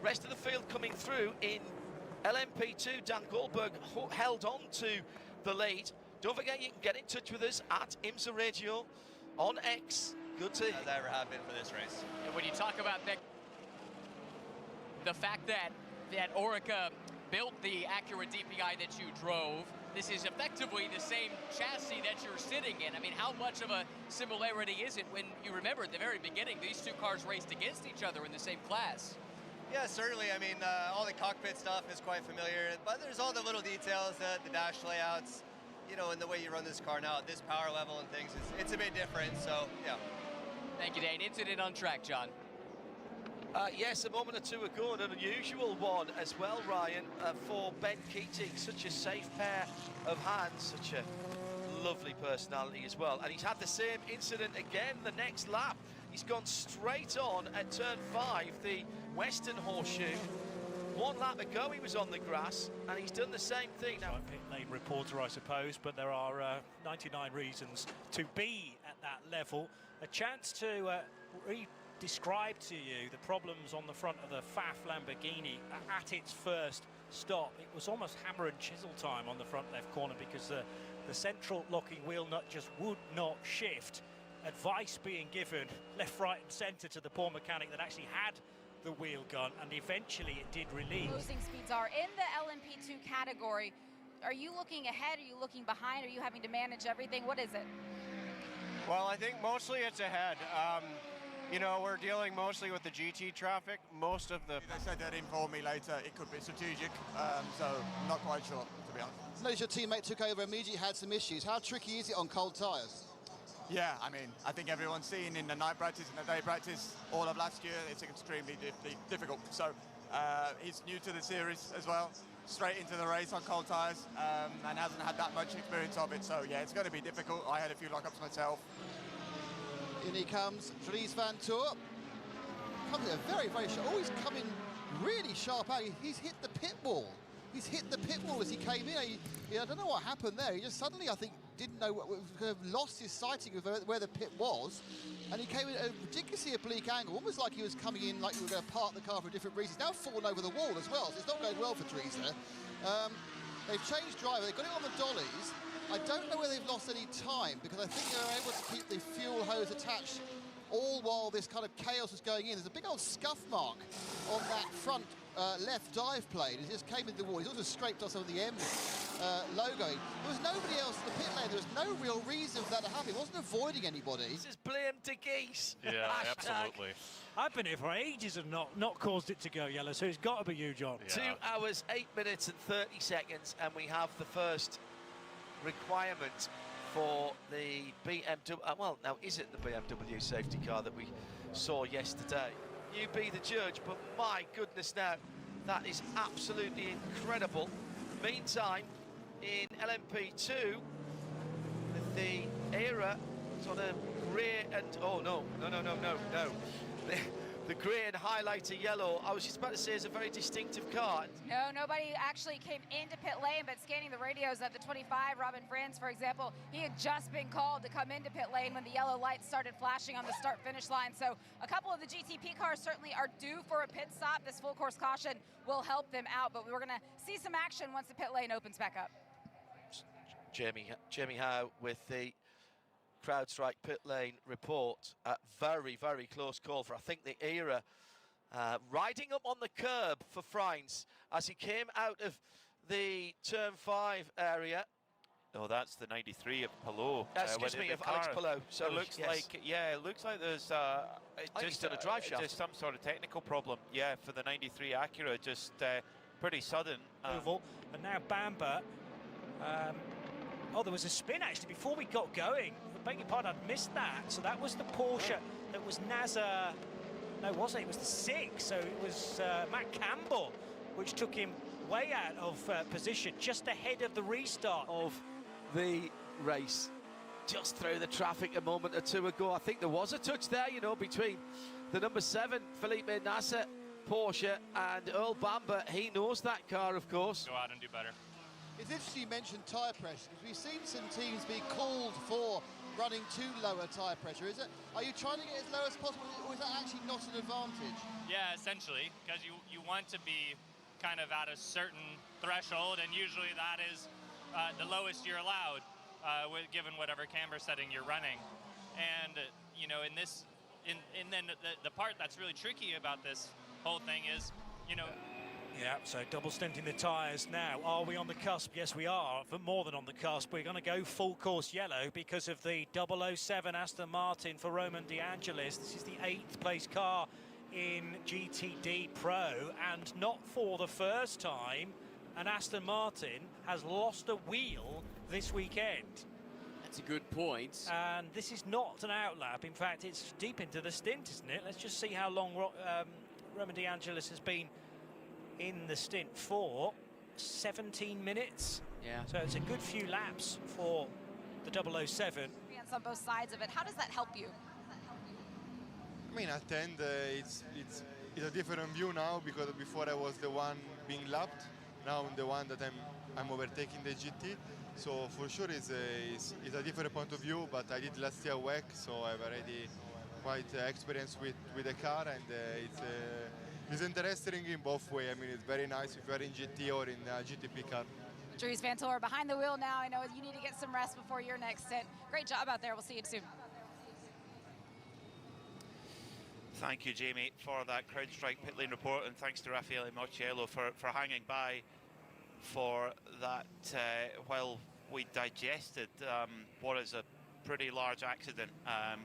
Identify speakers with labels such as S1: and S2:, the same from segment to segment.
S1: Rest of the field coming through in LMP2. Dan Goldberg held on to the lead. Don't forget you can get in touch with us at IMSA Radio on X. Good to
S2: as I ever have been for this race.
S3: And when you talk about that, the fact that Orica built the Acura DPI that you drove, this is effectively the same chassis that you're sitting in. I mean, how much of a similarity is it when you remember at the very beginning, these two cars raced against each other in the same class?
S2: Yeah, certainly. I mean, all the cockpit stuff is quite familiar, but there's all the little details, the dash layouts, you know, and the way you run this car now at this power level and things, it's a bit different, so yeah.
S3: Thank you, Dane. Incident on track, John.
S1: Yes, a moment or two ago, an unusual one as well, Ryan, for Ben Keating. Such a safe pair of hands, such a lovely personality as well. And he's had the same incident again the next lap. He's gone straight on at turn 5, the Western Horseshoe. 1 lap ago he was on the grass, and he's done the same thing now.
S4: Pit lane reporter, I suppose, but there are 99 reasons to be at that level. A chance to describe to you the problems on the front of the FAF Lamborghini at its first stop. It was almost hammer and chisel time on the front left corner because the central locking wheel nut just would not shift. Advice being given left, right and centre to the poor mechanic that actually had the wheel gun, and eventually it did release.
S5: Closing speeds are in the LMP2 category. Are you looking ahead? Are you looking behind? Are you having to manage everything? What is it?
S6: Well, I think mostly it's ahead. You know, we're dealing mostly with the GT traffic. Most of the...
S7: They said they'd inform me later. It could be strategic, so I'm not quite sure, to be honest.
S8: Notice your teammate took over immediately, had some issues. How tricky is it on cold tyres?
S7: Yeah, I mean, I think everyone's seen in the night practice and the day practice all of last year, it's extremely difficult. So he's new to the series as well, straight into the race on cold tyres, and hasn't had that much experience of it. So yeah, it's going to be difficult. I had a few lockups myself.
S8: In he comes, Dries Van Toor. Comes in very, very sharp. Oh, he's coming really sharp out. He's hit the pit wall. He's hit the pit wall as he came in. I don't know what happened there. He just suddenly, I think, didn't know lost his sighting of where the pit was, and he came in at a ridiculously oblique angle, almost like he was coming in like you were going to park the car for a different reason. He's now fallen over the wall as well, so it's not going well for Dries there. They've changed driver, they've got it on the dollies. I don't know whether they've lost any time, because I think they're able to keep the fuel hose attached all while this kind of chaos is going in. There's a big old scuff mark on that front left dive plane. He just came into the wall. He's also scraped off some of the M logo. There was nobody else in the pit lane. There was no real reason for that to happen. He wasn't avoiding anybody.
S1: This is blame to geese.
S9: Yeah, absolutely.
S4: I've been here for ages and not caused it to go yellow, so it's got to be you, John.
S1: Yeah. 2 hours, 8 minutes and 30 seconds, and we have the first requirement for the BMW. Well, now, is it the BMW safety car that we saw yesterday? You be the judge, but my goodness now, that is absolutely incredible. Meantime, in LMP2, with the era, it's on a grey and, oh no. The grey and highlighter yellow, I was just about to say, is a very distinctive car.
S5: No, nobody actually came into pit lane, but scanning the radios at the 25, Robin Franz, for example, he had just been called to come into pit lane when the yellow lights started flashing on the start-finish line. So a couple of the GTP cars certainly are due for a pit stop. This full course caution will help them out, but we're gonna see some action once the pit lane opens back up.
S1: Jamie Howe with the CrowdStrike pit lane report. Very, very close call for, I think, the era. Riding up on the curb for Franz as he came out of the turn 5 area.
S9: Oh, that's the 93 of Palou.
S1: Excuse me, of Alex Palou. So
S9: it looks like, yeah, it looks like there's
S1: just done a drive shaft.
S9: Just some sort of technical problem. Yeah, for the 93 Acura, just pretty sudden.
S4: Oval, and now Bamber. Oh, there was a spin actually before we got going. I beg your pardon, I'd missed that. So that was the Porsche that was NASA. No, wasn't it? It was the 6. So it was Matt Campbell, which took him way out of position, just ahead of the restart
S1: of the race. Just through the traffic a moment or two ago. I think there was a touch there, you know, between the number 7, Felipe Nasser, Porsche, and Earl Bamber. He knows that car, of course.
S9: Go out and do better.
S8: It's interesting you mentioned tyre pressure, because we've seen some teams be called for running too low a tyre pressure, is it? Are you trying to get as low as possible, or is that actually not an advantage?
S10: Yeah, essentially, because you want to be kind of at a certain threshold, and usually that is the lowest you're allowed, given whatever camber setting you're running. And you know, in this, and then the part that's really tricky about this whole thing is, you know.
S4: Yeah, so double stinting the tyres now. Are we on the cusp? Yes, we are, but more than on the cusp. We're going to go full course yellow because of the 007 Aston Martin for Roman De Angelis. This is the 8th place car in GTD Pro, and not for the first time, an Aston Martin has lost a wheel this weekend.
S3: That's a good point.
S4: And this is not an outlap. In fact, it's deep into the stint, isn't it? Let's just see how long Roman De Angelis has been in the stint for. 17 minutes.
S3: Yeah.
S4: So it's a good few laps for the 007.
S5: On both sides of it, how does that help you?
S11: I mean, at the end, it's a different view now, because before I was the one being lapped. Now I'm the one that I'm overtaking the GT. So for sure it's a different point of view, but I did last year WEC, so I've already quite experience with the car, and it's interesting in both ways. I mean, it's very nice if you're in GT or in a GTP car.
S5: Dries Vanthoor behind the wheel now. I know you need to get some rest before your next stint. Great job out there. We'll see you soon.
S9: Thank you, Jamie, for that CrowdStrike pit lane report, and thanks to Raffaele Mocciello for hanging by for that while we digested what is a pretty large accident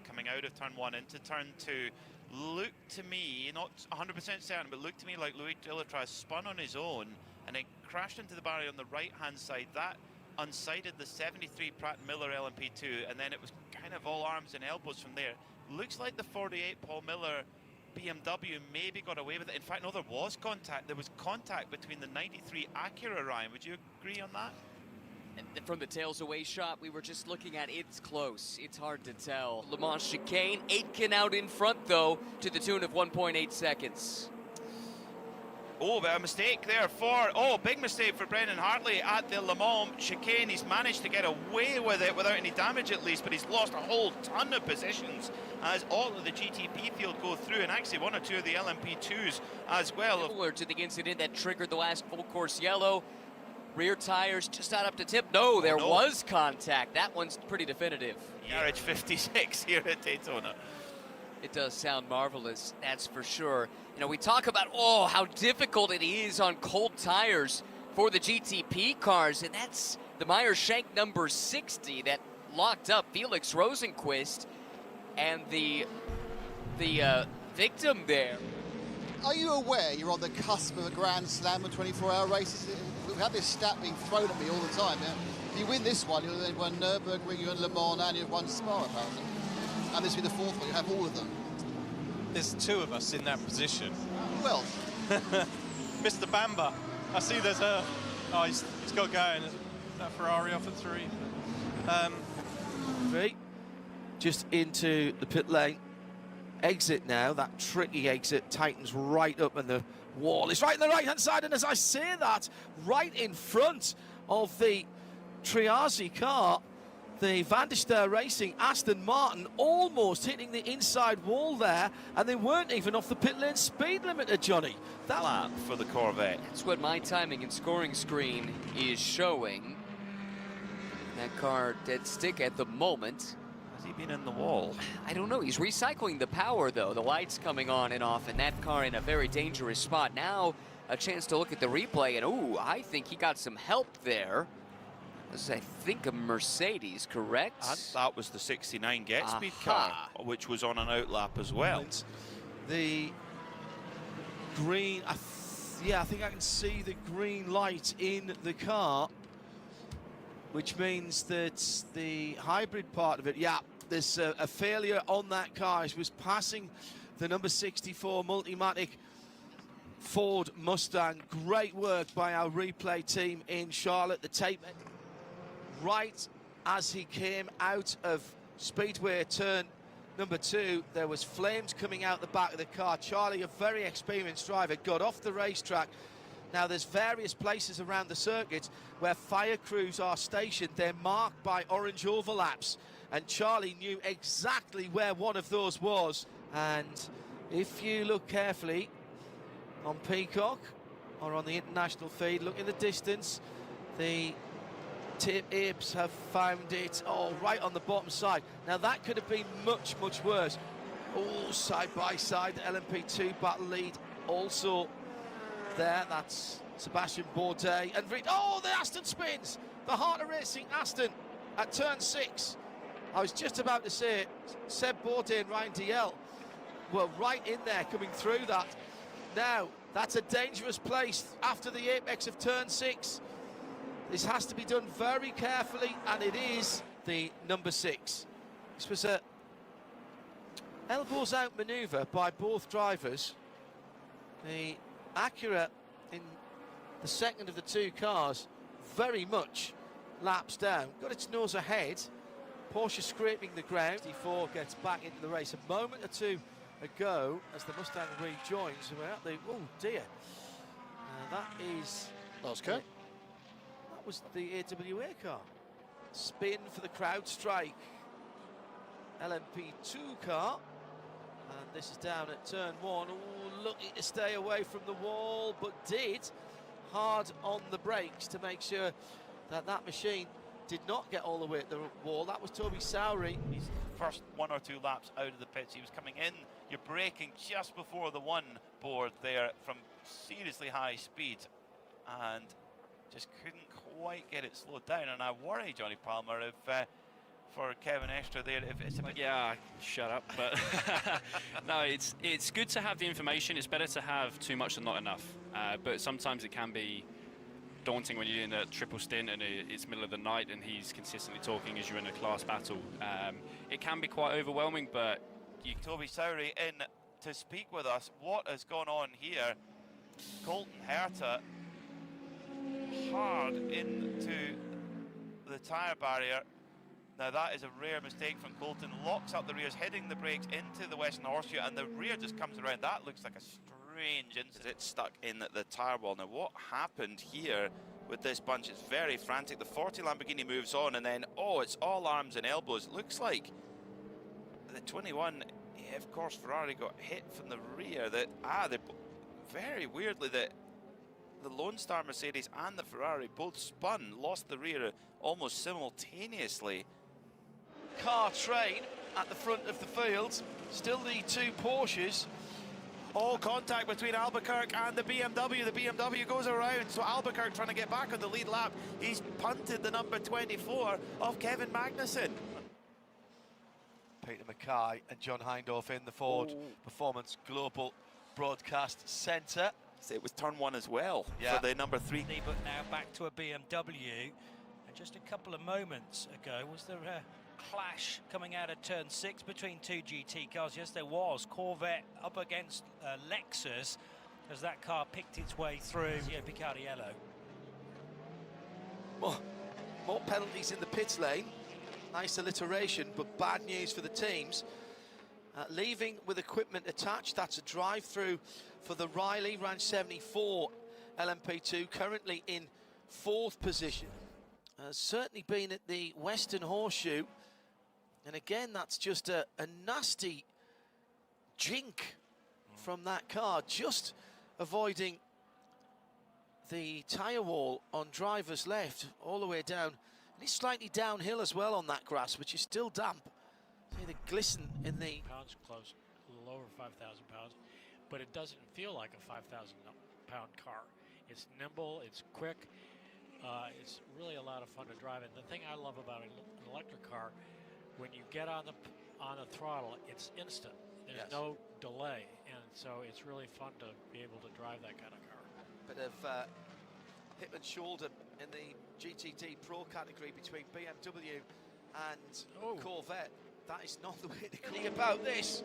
S9: coming out of turn 1 into turn 2. Looked to me, not 100% certain, but looked to me like Louis Delatraz spun on his own and then crashed into the barrier on the right-hand side. That unsided the 73 Pratt & Miller LMP2, and then it was kind of all arms and elbows from there. Looks like the 48 Paul Miller BMW maybe got away with it. In fact, no, there was contact. There was contact between the 93 Acura, Ryan. Would you agree on that?
S3: From the tails away shot we were just looking at, it's close. It's hard to tell. Le Mans chicane, Aitken out in front though, to the tune of 1.8 seconds.
S9: Oh, but a mistake there big mistake for Brendan Hartley at the Le Mans chicane. He's managed to get away with it without any damage at least, but he's lost a whole ton of positions as all of the GTP field go through, and actually one or two of the LMP2s as well.
S3: Similar to the incident that triggered the last full course yellow. Rear tires just not up to tip. No, there was contact. That one's pretty definitive.
S9: Garage 56 here at Daytona.
S3: It does sound marvelous, that's for sure. You know, we talk about, how difficult it is on cold tires for the GTP cars, and that's the Meyer-Shank number 60 that locked up Felix Rosenquist and the victim there.
S8: Are you aware you're on the cusp of a Grand Slam of 24-hour races? We've had this stat being thrown at me all the time. Yeah? If you win this one, you'll then win Nürburgring, you win Le Mans, and you've won Spa, apparently. And this will be the 4th one. You have all of them.
S12: There's 2 of us in that position.
S8: Well,
S12: Mr. Bamba. I see there's a... Oh, he's got going. Is that Ferrari off at 3?
S1: 3. Just into the pit lane. Exit now. That tricky exit tightens right up, and the wall is right on the right-hand side. And as I say that, right in front of the Triazi car, the Van der Steur Racing Aston Martin almost hitting the inside wall there, and they weren't even off the pit lane speed limiter, Johnny. That
S9: lap for the Corvette.
S3: That's what my timing and scoring screen is showing. That car dead stick at the moment.
S9: Has he been in the wall?
S3: I don't know. He's recycling the power, though. The lights coming on and off, and that car in a very dangerous spot. Now, a chance to look at the replay, and I think he got some help there. This is, I think, a Mercedes, correct?
S9: And that was the 69 Get Speed car, which was on an outlap as well.
S1: The green, I think I can see the green light in the car, which means that the hybrid part of it, there's a failure on that car. It was passing the number 64 Multimatic Ford Mustang. Great work by our replay team in Charlotte. The tape right as he came out of Speedway turn number 2, there was flames coming out the back of the car. Charlie, a very experienced driver, got off the racetrack. Now there's various places around the circuit where fire crews are stationed. They're marked by orange overlaps, and Charlie knew exactly where one of those was. And if you look carefully on Peacock or on the international feed, look in the distance, the Apes have found it right on the bottom side. Now that could have been much, much worse. Oh, side by side, the LMP2 battle lead also there. That's Sebastian Bourdais and Reed. Oh, the Aston spins. The heart of racing Aston at turn 6. I was just about to say it. Seb Bourdais and Ryan DL were right in there coming through that. Now, that's a dangerous place after the apex of turn 6. This has to be done very carefully, and it is the number 6. This was a elbows out manoeuvre by both drivers. The Acura in the second of the two cars very much laps down, got its nose ahead. Porsche scraping the ground. 54 gets back into the race a moment or two ago as the Mustang rejoins. We're at the, oh dear, that is
S8: Oscar.
S1: That was the AWA car. Spin for the crowd strike. LMP2 car, and this is down at turn 1. Oh, looking to stay away from the wall, but did hard on the brakes to make sure that that machine did not get all the way at the wall. That was Toby Sowry.
S9: His first 1 or 2 laps out of the pits, he was coming in. You're braking just before the 1 board there from seriously high speed, and just couldn't quite get it slowed down. And I worry, Johnny Palmer, if for Kevin Estre there, if it's a bit...
S13: Yeah, shut up. But no, it's good to have the information. It's better to have too much than not enough. But sometimes it can be daunting when you're in a triple stint and it's middle of the night and he's consistently talking as you're in a class battle. It can be quite overwhelming, but
S9: Toby Sowry in to speak with us. What has gone on here? Colton Herta hard into the tyre barrier. Now that is a rare mistake from Colton. Locks up the rears, hitting the brakes into the Western Horseshoe, and the rear just comes around. That looks like a strange incident. It's stuck in the tyre wall. Now what happened here with this bunch is very frantic. The 40 Lamborghini moves on, and then, oh, it's all arms and elbows. It looks like the 21, yeah, of course, Ferrari got hit from the rear. They very weirdly, the Lone Star Mercedes and the Ferrari both spun, lost the rear almost simultaneously.
S1: Car train at the front of the field, still the 2 Porsches.
S9: All contact between Albuquerque and the BMW. The BMW goes around, so Albuquerque trying to get back on the lead lap. He's punted the number 24 of Kevin Magnussen.
S1: Peter Mackay and John Hindorf in the Ford Performance Global Broadcast Centre.
S9: So it was turn 1 as well for the number 3.
S4: But now back to a BMW. And just a couple of moments ago, was there a clash coming out of turn 6 between 2 GT cars? Yes, there was. Corvette up against Lexus as that car picked its way through Picardiello.
S1: More penalties in the pits lane. Nice alliteration, but bad news for the teams. Leaving with equipment attached, that's a drive-through for the Riley Ranch 74 LMP2, currently in 4th position. Certainly been at the Western Horseshoe, and again that's just a nasty jink from that car, just avoiding the tyre wall on driver's left all the way down, and it's slightly downhill as well on that grass, which is still damp. See the glisten in the
S14: pounds close, a little over 5,000 pounds, but it doesn't feel like a 5,000 pound car. It's nimble, it's quick, it's really a lot of fun to drive. And the thing I love about an electric car, when you get on the throttle, it's instant. There's no delay, and so it's really fun to be able to drive that kind of car.
S1: bit of hip and shoulder in the GTT Pro category between BMW and Corvette. That is not the way to go about this.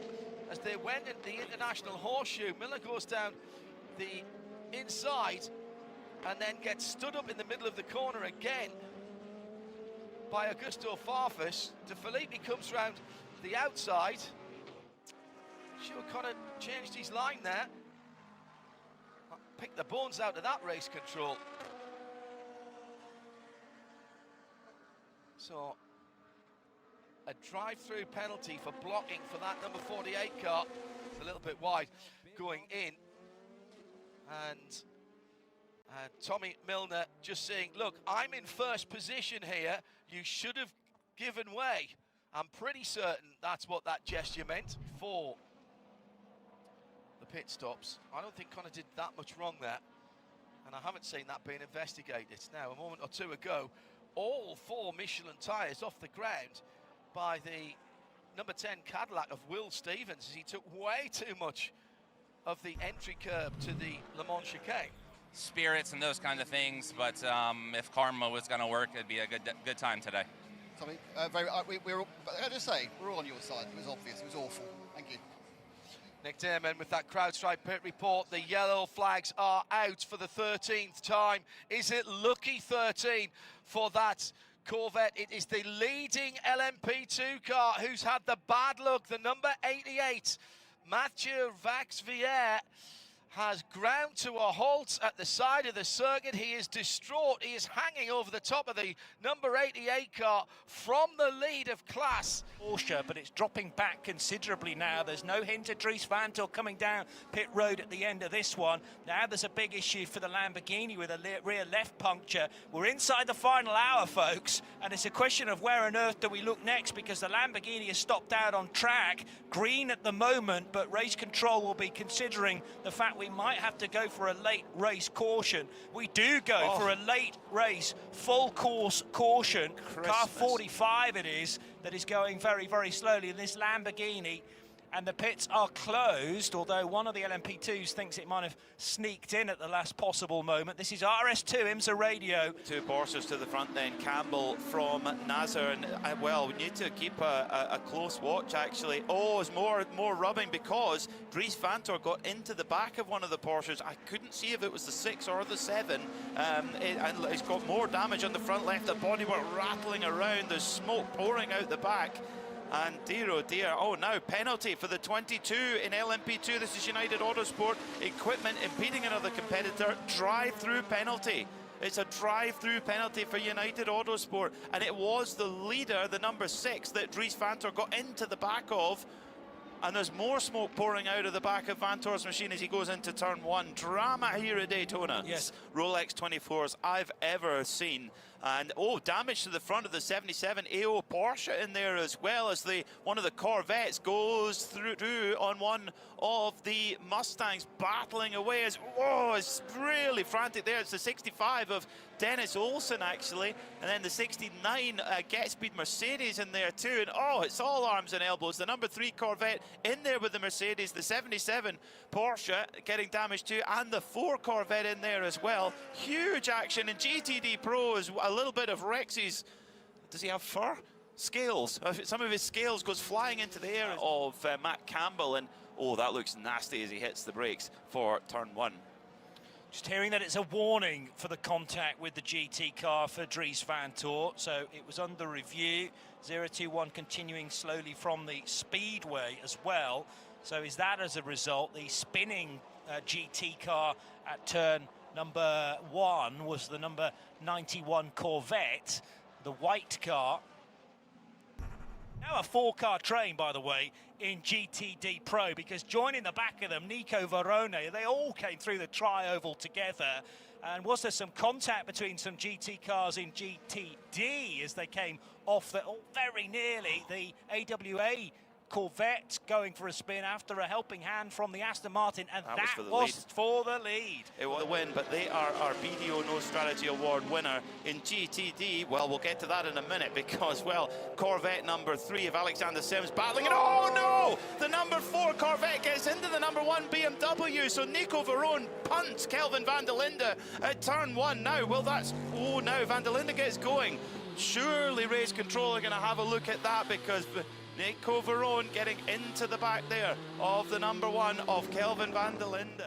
S1: As they went in the International Horseshoe, Miller goes down the inside and then gets stood up in the middle of the corner again by Augusto Farfus. De Filippi comes round the outside. Sure kind of changed his line there. Picked the bones out of that race control. So a drive-through penalty for blocking for that number 48 car. It's a little bit wide going in. And Tommy Milner just saying, look, I'm in first position here. You should have given way. I'm pretty certain that's what that gesture meant for the pit stops. I don't think Connor did that much wrong there. And I haven't seen that being investigated. Now, a moment or two ago, all 4 Michelin tyres off the ground by the number 10 Cadillac of Will Stevens, as he took way too much of the entry curb to the Le Mans chicane.
S15: Spirits and those kinds of things, but if karma was going to work, it'd be a good time today.
S8: Tommy, but I just say, we're all on your side. It was obvious. It was awful. Thank you.
S1: Nick Dearman with that CrowdStrike pit report. The yellow flags are out for the 13th time. Is it lucky 13 for that Corvette? It is the leading LMP2 car who's had the bad luck. The number 88, Mathieu Vaxivière, has ground to a halt at the side of the circuit. He is distraught. He is hanging over the top of the number 88 car from the lead of class.
S4: Porsche, but it's dropping back considerably now. There's no hint of Dries Vanthoor coming down pit road at the end of this one. Now there's a big issue for the Lamborghini with a rear left puncture. We're inside the final hour, folks, and it's a question of where on earth do we look next, because the Lamborghini has stopped out on track. Green at the moment, but race control will be considering the fact we might have to go for a late race caution. We do go for a late race full course caution. Car 45 it is that is going very, very slowly in this Lamborghini, and the pits are closed, although one of the LMP2s thinks it might have sneaked in at the last possible moment. This is RS2 IMSA Radio.
S9: 2 Porsches to the front then, Campbell from Nasser, and well, we need to keep a close watch actually. Oh, it's more rubbing because Dries Vanthoor got into the back of one of the Porsches. I couldn't see if it was the 6 or the 7, and it's got more damage on the front left. The bodywork rattling around, there's smoke pouring out the back. And dear, oh dear, oh now penalty for the 22 in LMP2. This is United Autosport equipment impeding another competitor. Drive-through penalty. It's a drive-through penalty for United Autosport. And it was the leader, the number 6, that Dries Vanthoor got into the back of. And there's more smoke pouring out of the back of Vanthoor's machine as he goes into turn 1. Drama here at Daytona.
S4: Yes.
S9: Rolex 24s I've ever seen. And damage to the front of the 77 AO Porsche in there, as well as one of the Corvettes goes through on one of the Mustangs, battling away. It's really frantic there. It's the 65 of Dennis Olsen actually, and then the 69 Get Speed Mercedes in there too. And it's all arms and elbows. The number 3 Corvette in there with the Mercedes, the 77 Porsche getting damaged too, and the 4 Corvette in there as well. Huge action in GTD Pro. Is a little bit of Rex's, does he have fur? Scales. Some of his scales goes flying into the air of Matt Campbell, and that looks nasty as he hits the brakes for turn 1.
S4: Just hearing that it's a warning for the contact with the GT car for Dries Vanthoor, so it was under review. 021 continuing slowly from the speedway as well. So is that as a result? The spinning GT car at turn number 1 was the number 91 Corvette, the white car. Now a 4-car train, by the way, in GTD Pro, because joining the back of them, Nico Varone, they all came through the tri-oval together. And was there some contact between some GT cars in GTD as they came off very nearly the AWA Corvette going for a spin after a helping hand from the Aston Martin, and that was for the lead.
S9: It was the win, but they are our BDO No Strategy Award winner in GTD. Well, we'll get to that in a minute because, Corvette number 3 of Alexander Sims battling it. Oh no! The number 4 Corvette gets into the number 1 BMW, so Nico Varone punts Kelvin van der Linde at turn 1 now. Well, now van der Linde gets going. Surely race control are going to have a look at that, because Nico Varone getting into the back there of the number 1 of Kelvin van der Linde.